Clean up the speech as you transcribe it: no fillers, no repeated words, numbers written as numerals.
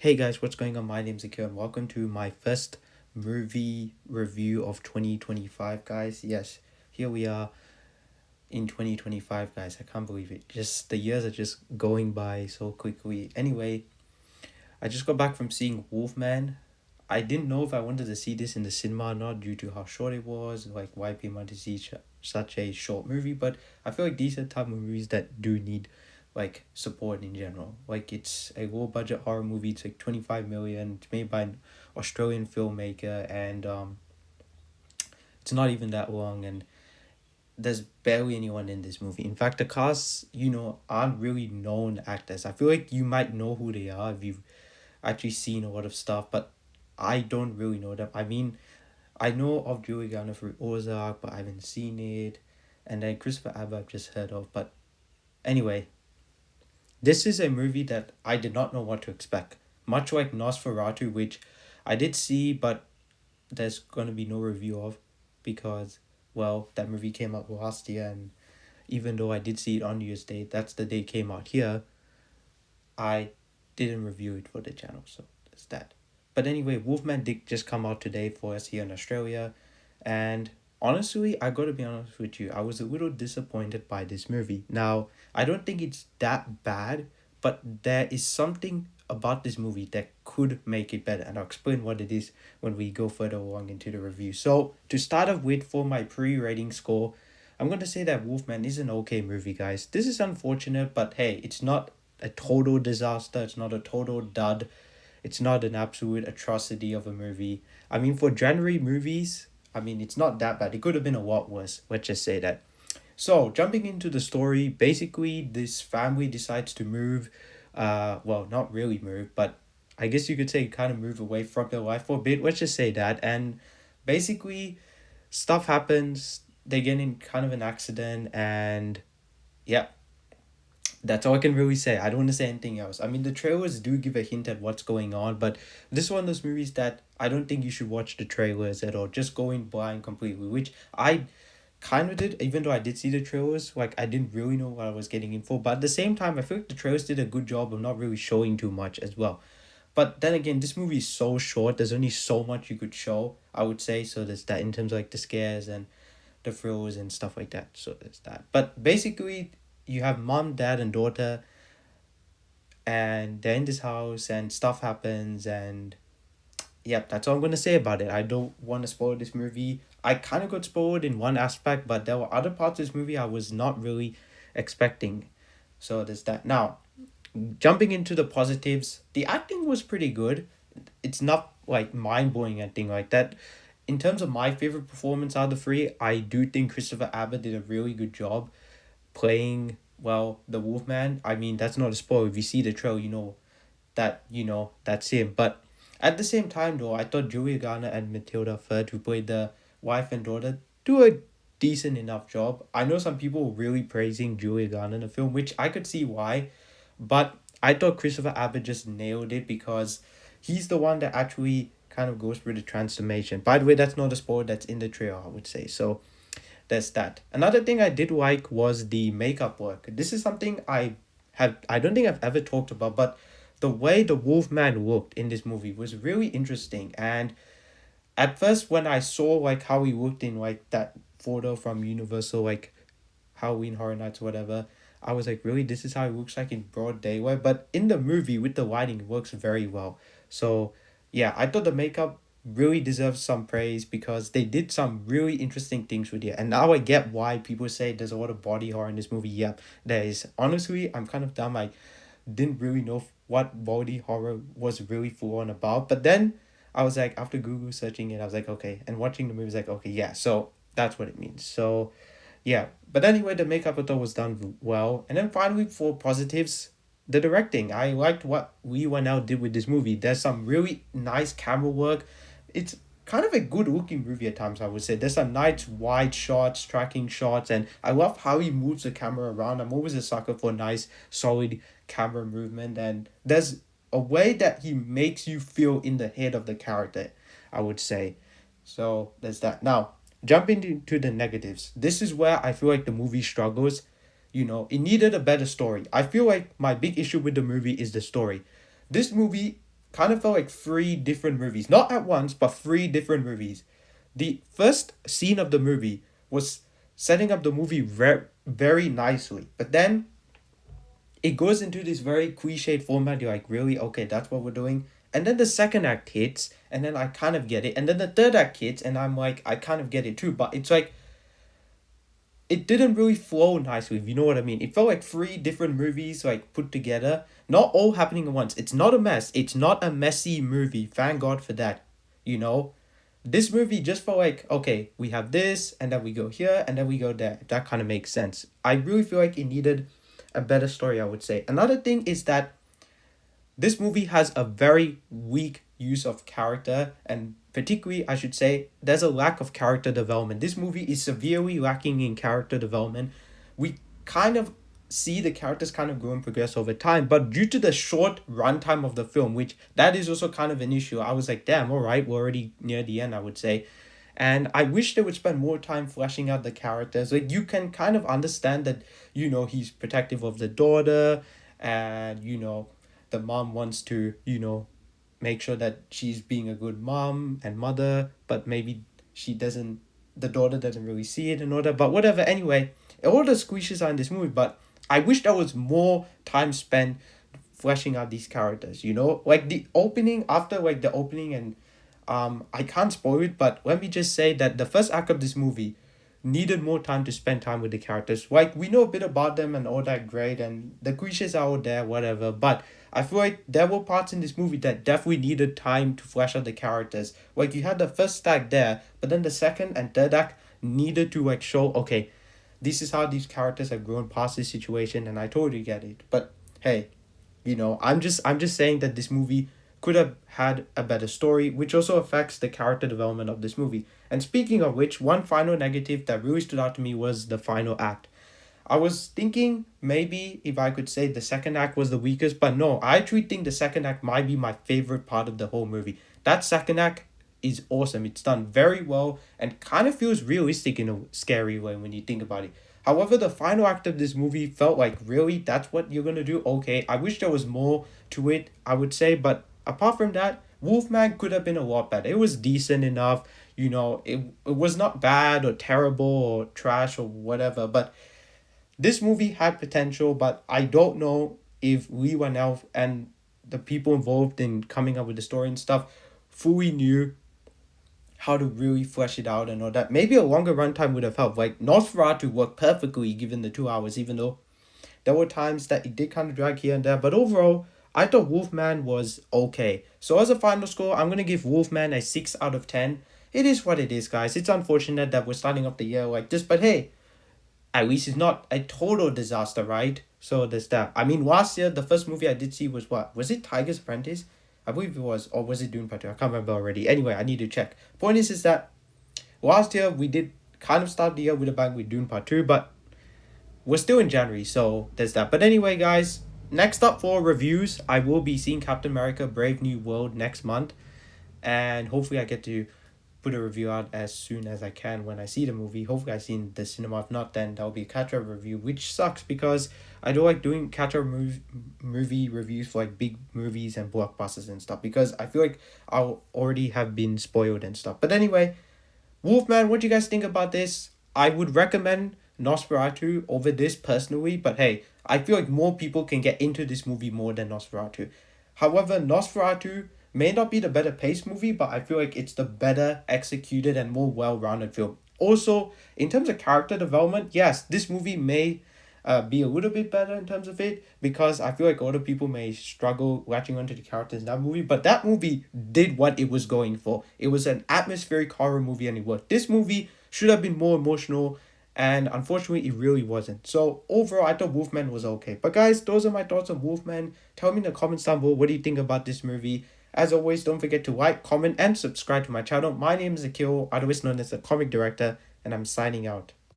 Hey guys, what's going on? My name's Akil and welcome to my first movie review of 2025, guys. Yes, here we are in 2025, guys. I can't believe it. Just the years are just going by so quickly. Anyway, I just got back from seeing Wolfman. I didn't know if I wanted to see this in the cinema or not due to how short it was, like why people want to see such a short movie, but I feel like these are type of movies that do need like support in general. Like it's a low budget horror movie. It's like 25 million. It's made by an Australian filmmaker, and it's not even that long. And there's barely anyone in this movie. In fact, the cast, aren't really known actors. I feel like you might know who they are if you've actually seen a lot of stuff, but I don't really know them. I mean, I know of Julie Garner through Ozark, but I haven't seen it. And then Christopher Abbott I've just heard of. But anyway, this is a movie that I did not know what to expect. Much like Nosferatu, which I did see, but there's going to be no review of because, well, that movie came out last year, and even though I did see it on New Year's Day, that's the day it came out here, I didn't review it for the channel, so that's that. But anyway, Wolfman did just come out today for us here in Australia, and honestly, I gotta be honest with you, I was a little disappointed by this movie. Now, I don't think it's that bad, but there is something about this movie that could make it better, and I'll explain what it is when we go further along into the review. So, to start off with, for my pre-rating score, I'm gonna say that Wolfman is an okay movie, guys. This is unfortunate, but hey, it's not a total disaster. It's not a total dud. It's not an absolute atrocity of a movie. I mean, for January movies, I mean, it's not that bad. It could have been a lot worse. Let's just say that. So, jumping into the story, basically, this family decides to move. Well, not really move, but I guess you could say kind of move away from their life for a bit. Let's just say that. And basically, stuff happens. They get in kind of an accident, and yeah, that's all I can really say. I don't want to say anything else. I mean, the trailers do give a hint at what's going on, but this is one of those movies that I don't think you should watch the trailers at all. Just go in blind completely, which I kind of did, even though I did see the trailers. Like, I didn't really know what I was getting in for, but at the same time, I feel like the trailers did a good job of not really showing too much as well. But then again, this movie is so short. There's only so much you could show, I would say. So there's that in terms of like the scares and the thrills and stuff like that. So there's that. But basically, you have mom, dad, and daughter, and they're in this house, and stuff happens, and yep, that's all I'm gonna say about it. I don't want to spoil this movie. I kind of got spoiled in one aspect, but there were other parts of this movie I was not really expecting. So there's that. Now, jumping into the positives, the acting was pretty good. It's not like mind blowing acting like that. In terms of my favorite performance out of the three, I do think Christopher Abbott did a really good job playing, well, the Wolfman. I mean, that's not a spoil. If you see the trailer, that's him. But at the same time, though, I thought Julia Garner and Matilda Ferd, who played the wife and daughter, do a decent enough job. I know some people were really praising Julia Garner in the film, which I could see why, but I thought Christopher Abbott just nailed it because he's the one that actually kind of goes through the transformation. By the way, that's not a spoiler, that's in the trailer, I would say. So there's that. Another thing I did like was the makeup work. This is something I don't think I've ever talked about, but the way the Wolfman looked in this movie was really interesting. And at first when I saw like how he looked in like that photo from Universal, like Halloween Horror Nights or whatever, I was like, really, this is how it looks like in broad daylight. But in the movie with the lighting, it works very well. So yeah, I thought the makeup really deserves some praise because they did some really interesting things with it. And now I get why people say there's a lot of body horror in this movie. Yeah, there is. Honestly, I'm kind of dumb. I didn't really know what body horror was really full on about. But then I was like, after Google searching it, I was like, okay. And watching the movie, I was like, okay, yeah. So that's what it means. So yeah. But anyway, the makeup I thought was done well. And then finally, for positives, the directing. I liked what Leigh Whannell did with this movie. There's some really nice camera work. It's kind of a good looking movie at times, I would say. There's some nice wide shots, tracking shots, and I love how he moves the camera around. I'm always a sucker for nice, solid camera movement, and there's a way that he makes you feel in the head of the character, I would say. So there's that. Now, jumping into the negatives. This is where I feel like the movie struggles. It needed a better story. I feel like my big issue with the movie is the story. This movie kind of felt like three different movies. Not at once, but three different movies. The first scene of the movie was setting up the movie very nicely. But then it goes into this very cliched format. You're like, really? Okay, that's what we're doing. And then the second act hits, and then I kind of get it. And then the third act hits, and I'm like, I kind of get it too. But it's like, it didn't really flow nicely, if you know what I mean. It felt like three different movies like put together, not all happening at once. It's not a mess. It's not a messy movie. Thank God for that. You know, this movie just felt like, okay, we have this, and then we go here, and then we go there. That kind of makes sense. I really feel like it needed a better story, I would say. Another thing is that this movie has a very weak use of character, and particularly, I should say, there's a lack of character development. This movie is severely lacking in character development. We kind of see the characters kind of grow and progress over time, but due to the short runtime of the film, which that is also kind of an issue, I was like, damn, all right, we're already near the end, I would say. And I wish they would spend more time fleshing out the characters. Like, you can kind of understand that, he's protective of the daughter, and, the mom wants to, make sure that she's being a good mom and mother, but maybe the daughter doesn't really see it and all that. But whatever, anyway, all the squishes are in this movie, but I wish there was more time spent fleshing out these characters, Like the opening, after like the opening, and I can't spoil it, but let me just say that the first act of this movie needed more time to spend time with the characters. Like, we know a bit about them and all that, great, and the cliches are all there, whatever, but I feel like there were parts in this movie that definitely needed time to flesh out the characters. Like, you had the first act there, but then the second and third act needed to like show, okay, this is how these characters have grown past this situation, and I totally get it. But hey, I'm just saying that this movie could have had a better story, which also affects the character development of this movie. And speaking of which, one final negative that really stood out to me was the final act. I was thinking maybe if I could say the second act was the weakest, but no, I actually think the second act might be my favorite part of the whole movie. That second act is awesome. It's done very well and kind of feels realistic in a scary way when you think about it. However, the final act of this movie felt like, really, that's what you're gonna do? Okay, I wish there was more to it, I would say, but apart from that, Wolfman could have been a lot better. It was decent enough, it was not bad or terrible or trash or whatever, but this movie had potential, but I don't know if Leigh Whannell and the people involved in coming up with the story and stuff fully knew how to really flesh it out and all that. Maybe a longer runtime would have helped. Like, Nosferatu worked perfectly given the 2 hours, even though there were times that it did kind of drag here and there. But overall, I thought Wolfman was okay. So as a final score, I'm going to give Wolfman a 6 out of 10. It is what it is, guys. It's unfortunate that we're starting off the year like this, but hey, at least it's not a total disaster, right? So there's that. I mean, last year, the first movie I did see was what? Was it Tiger's Apprentice? I believe it was. Or was it Dune Part 2? I can't remember already. Anyway, I need to check. Point is that last year, we did kind of start the year with a bang with Dune Part 2, but we're still in January, so there's that. But anyway, guys, next up for reviews, I will be seeing Captain America Brave New World next month. And hopefully I get to put a review out as soon as I can when I see the movie. Hopefully I see in the cinema. If not, then that'll be a catch-up review, which sucks because I don't like doing catch-up movie reviews for like big movies and blockbusters and stuff, because I feel like I'll already have been spoiled and stuff. But anyway, Wolfman, what do you guys think about this? I would recommend Nosferatu over this personally, but hey, I feel like more people can get into this movie more than Nosferatu. However, Nosferatu may not be the better paced movie, but I feel like it's the better executed and more well-rounded film. Also, in terms of character development, yes, this movie may be a little bit better in terms of it, because I feel like other people may struggle latching onto the characters in that movie, but that movie did what it was going for. It was an atmospheric horror movie and it worked. This movie should have been more emotional, and unfortunately it really wasn't. So overall, I thought Wolfman was okay. But guys, those are my thoughts on Wolfman. Tell me in the comments down below, what do you think about this movie? As always, don't forget to like, comment, and subscribe to my channel. My name is Akil, otherwise known as the Comic Director, and I'm signing out.